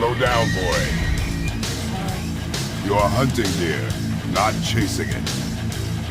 Slow down, boy. You're hunting deer, not chasing it.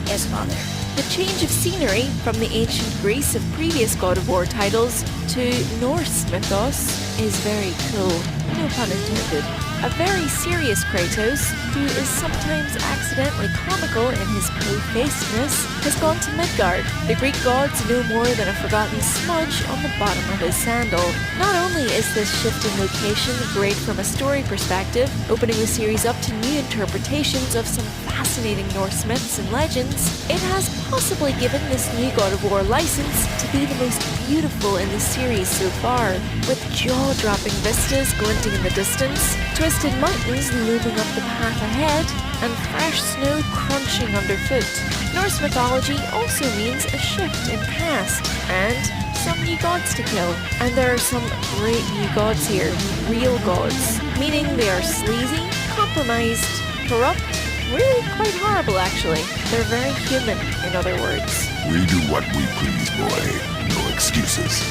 Yes, Father. The change of scenery from the ancient Greece of previous God of War titles to Norse mythos is very cool, no pun intended. A very serious Kratos, who is sometimes accidentally comical in his po-facedness, has gone to Midgard. The Greek gods no more than a forgotten smudge on the bottom of his sandal. Not only is this shift in location great from a story perspective, opening the series up to new interpretations of some fascinating Norse myths and legends, it has possibly given this new God of War license to be the most beautiful in the series so far, with jaw-dropping vistas glinting in the distance, twisted mountains looming up the path ahead, and fresh snow crunching underfoot. Norse mythology also means a shift in past, and some new gods to kill. And there are some great new gods here, real gods, meaning they are sleazy, compromised, corrupt, really quite horrible actually. They're very human, in other words. We do what we please, boy. No excuses.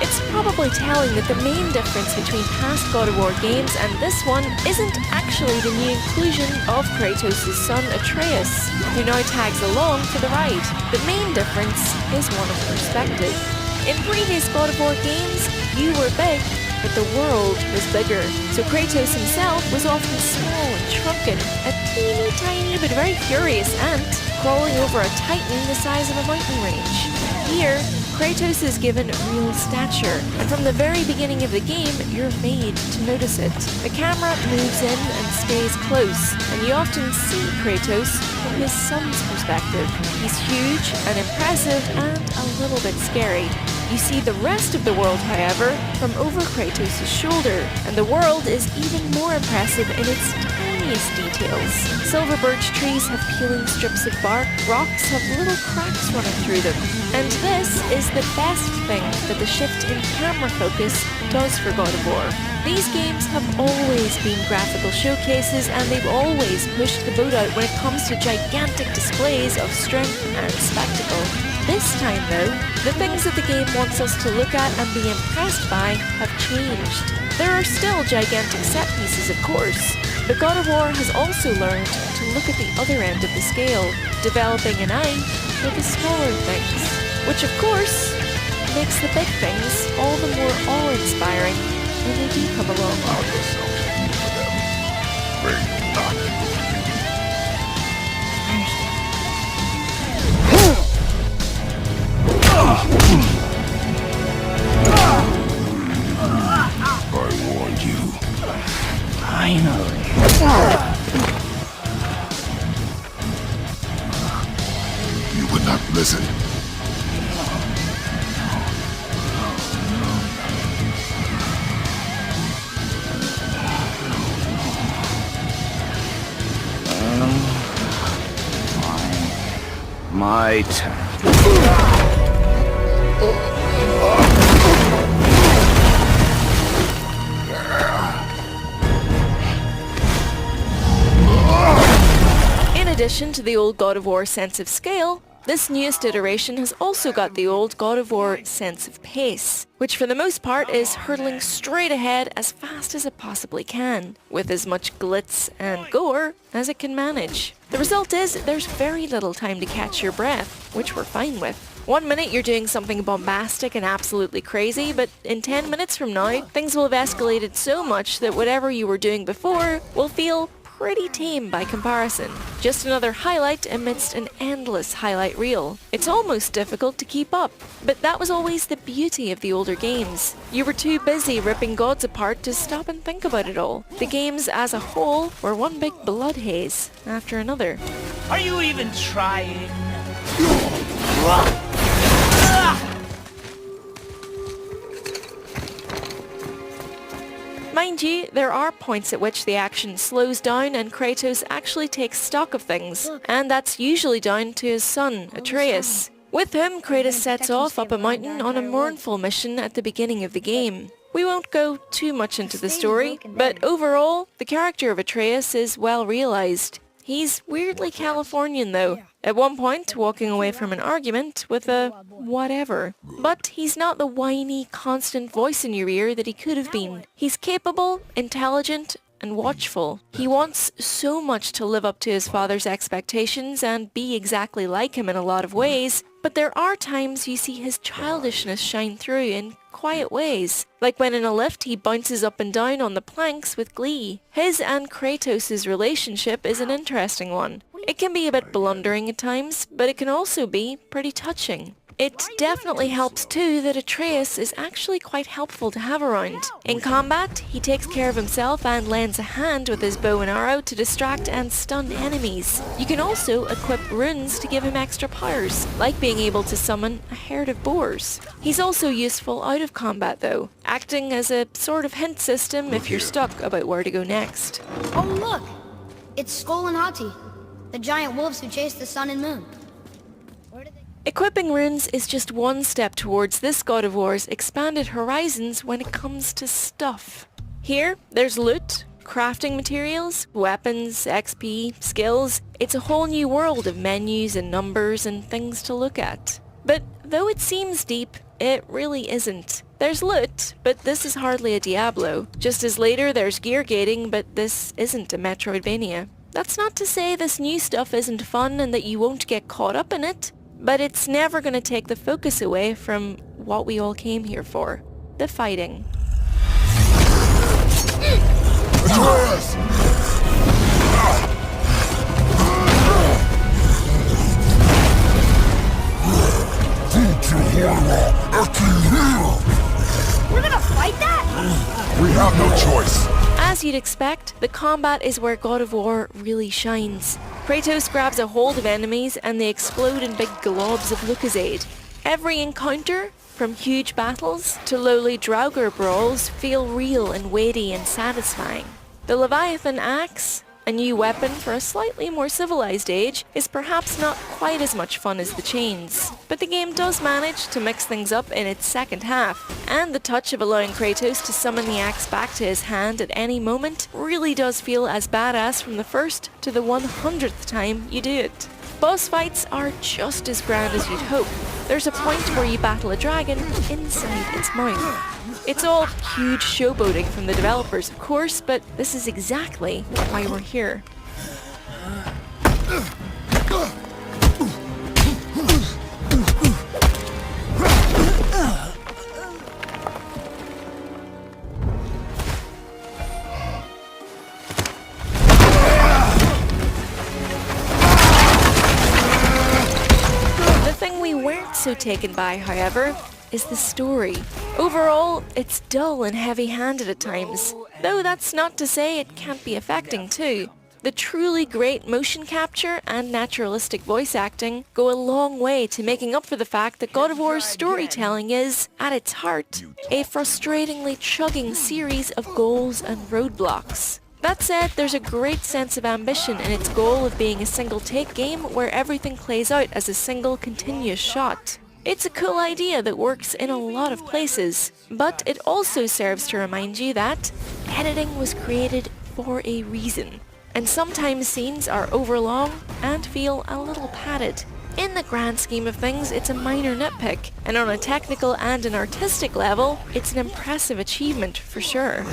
It's probably telling that the main difference between past God of War games and this one isn't actually the new inclusion of Kratos' son Atreus, who now tags along for the ride. The main difference is one of perspective. In previous God of War games, you were big, but the world was bigger. So Kratos himself was often small and shrunken, a teeny tiny but very furious ant crawling over a titan the size of a mountain range. Here, Kratos is given real stature, and from the very beginning of the game, you're made to notice it. The camera moves in and stays close, and you often see Kratos from his son's perspective. He's huge and impressive and a little bit scary. You see the rest of the world, however, from over Kratos' shoulder, and the world is even more impressive in its tiniest details. Silver birch trees have peeling strips of bark, rocks have little cracks running through them. And this is the best thing that the shift in camera focus does for God of War. These games have always been graphical showcases, and they've always pushed the boat out when it comes to gigantic displays of strength and spectacle. This time though, the things that the game wants us to look at and be impressed by have changed. There are still gigantic set pieces, of course, but God of War has also learned to look at the other end of the scale, developing an eye for the smaller things, which of course makes the big things all the more awe-inspiring when they do come along. Allow yourself to feel for them. Bring not. I warned you. Finally. You would not listen. My turn. In addition to the old God of War sense of scale, this newest iteration has also got the old God of War sense of pace, which for the most part is hurtling straight ahead as fast as it possibly can, with as much glitz and gore as it can manage. The result is there's very little time to catch your breath, which we're fine with. 1 minute you're doing something bombastic and absolutely crazy, but in 10 minutes from now, things will have escalated so much that whatever you were doing before will feel pretty tame by comparison. Just another highlight amidst an endless highlight reel. It's almost difficult to keep up, but that was always the beauty of the older games. You were too busy ripping gods apart to stop and think about it all. The games as a whole were one big blood haze after another. Are you even trying? Mind you, there are points at which the action slows down and Kratos actually takes stock of things, and that's usually down to his son, Atreus. With him, Kratos sets off up a mountain on a mournful mission at the beginning of the game. We won't go too much into the story, but overall, the character of Atreus is well realised. He's weirdly Californian though, at one point walking away from an argument with a whatever. But he's not the whiny, constant voice in your ear that he could have been. He's capable, intelligent, and watchful. He wants so much to live up to his father's expectations and be exactly like him in a lot of ways, but there are times you see his childishness shine through in quiet ways, like when in a lift he bounces up and down on the planks with glee. His and Kratos' relationship is an interesting one. It can be a bit blundering at times, but it can also be pretty touching. It definitely helps too that Atreus is actually quite helpful to have around. In combat, he takes care of himself and lends a hand with his bow and arrow to distract and stun enemies. You can also equip runes to give him extra powers, like being able to summon a herd of boars. He's also useful out of combat though, acting as a sort of hint system if you're stuck about where to go next. Oh look! It's Skull and Hati, the giant wolves who chase the sun and moon. Where did they... Equipping runes is just one step towards this God of War's expanded horizons when it comes to stuff. Here, there's loot, crafting materials, weapons, XP, skills. It's a whole new world of menus and numbers and things to look at. But though it seems deep, it really isn't. There's loot, but this is hardly a Diablo. Just as later there's gear gating, but this isn't a Metroidvania. That's not to say this new stuff isn't fun and that you won't get caught up in it, but it's never going to take the focus away from what we all came here for, the fighting. Atreus! We're gonna fight that? We have no choice. As you'd expect, the combat is where God of War really shines. Kratos grabs a hold of enemies and they explode in big globs of Lucozade. Every encounter, from huge battles to lowly Draugr brawls, feel real and weighty and satisfying. The Leviathan axe, a new weapon for a slightly more civilized age, is perhaps not quite as much fun as the chains. But the game does manage to mix things up in its second half, and the touch of allowing Kratos to summon the axe back to his hand at any moment really does feel as badass from the first to the 100th time you do it. Boss fights are just as grand as you'd hope. There's a point where you battle a dragon inside its mouth. It's all huge showboating from the developers, of course, but this is exactly why we're here. The thing we weren't so taken by, however, is the story. Overall, it's dull and heavy-handed at times, though that's not to say it can't be affecting too. The truly great motion capture and naturalistic voice acting go a long way to making up for the fact that God of War's storytelling is, at its heart, a frustratingly chugging series of goals and roadblocks. That said, there's a great sense of ambition in its goal of being a single-take game where everything plays out as a single continuous shot. It's a cool idea that works in a lot of places, but it also serves to remind you that editing was created for a reason, and sometimes scenes are overlong and feel a little padded. In the grand scheme of things, it's a minor nitpick, and on a technical and an artistic level, it's an impressive achievement for sure.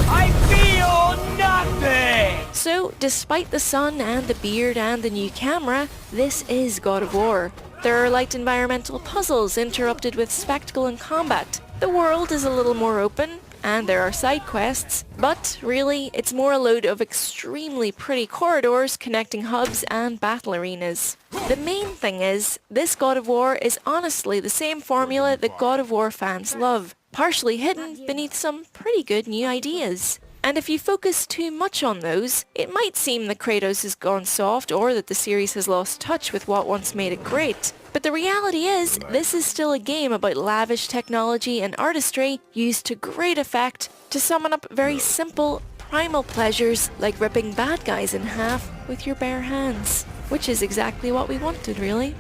I feel nothing! So, despite the sun and the beard and the new camera, this is God of War. There are light environmental puzzles interrupted with spectacle and combat. The world is a little more open, and there are side quests, but really, it's more a load of extremely pretty corridors connecting hubs and battle arenas. The main thing is, this God of War is honestly the same formula that God of War fans love, partially hidden beneath some pretty good new ideas. And if you focus too much on those, it might seem that Kratos has gone soft or that the series has lost touch with what once made it great. But the reality is, this is still a game about lavish technology and artistry used to great effect to summon up very simple, primal pleasures like ripping bad guys in half with your bare hands. Which is exactly what we wanted, really.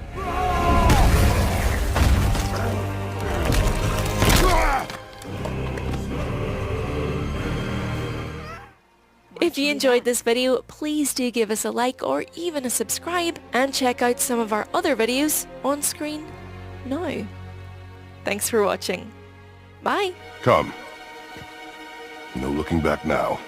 If you enjoyed this video, please do give us a like or even a subscribe, and check out some of our other videos on screen now. Thanks for watching. Bye! Come. No looking back now.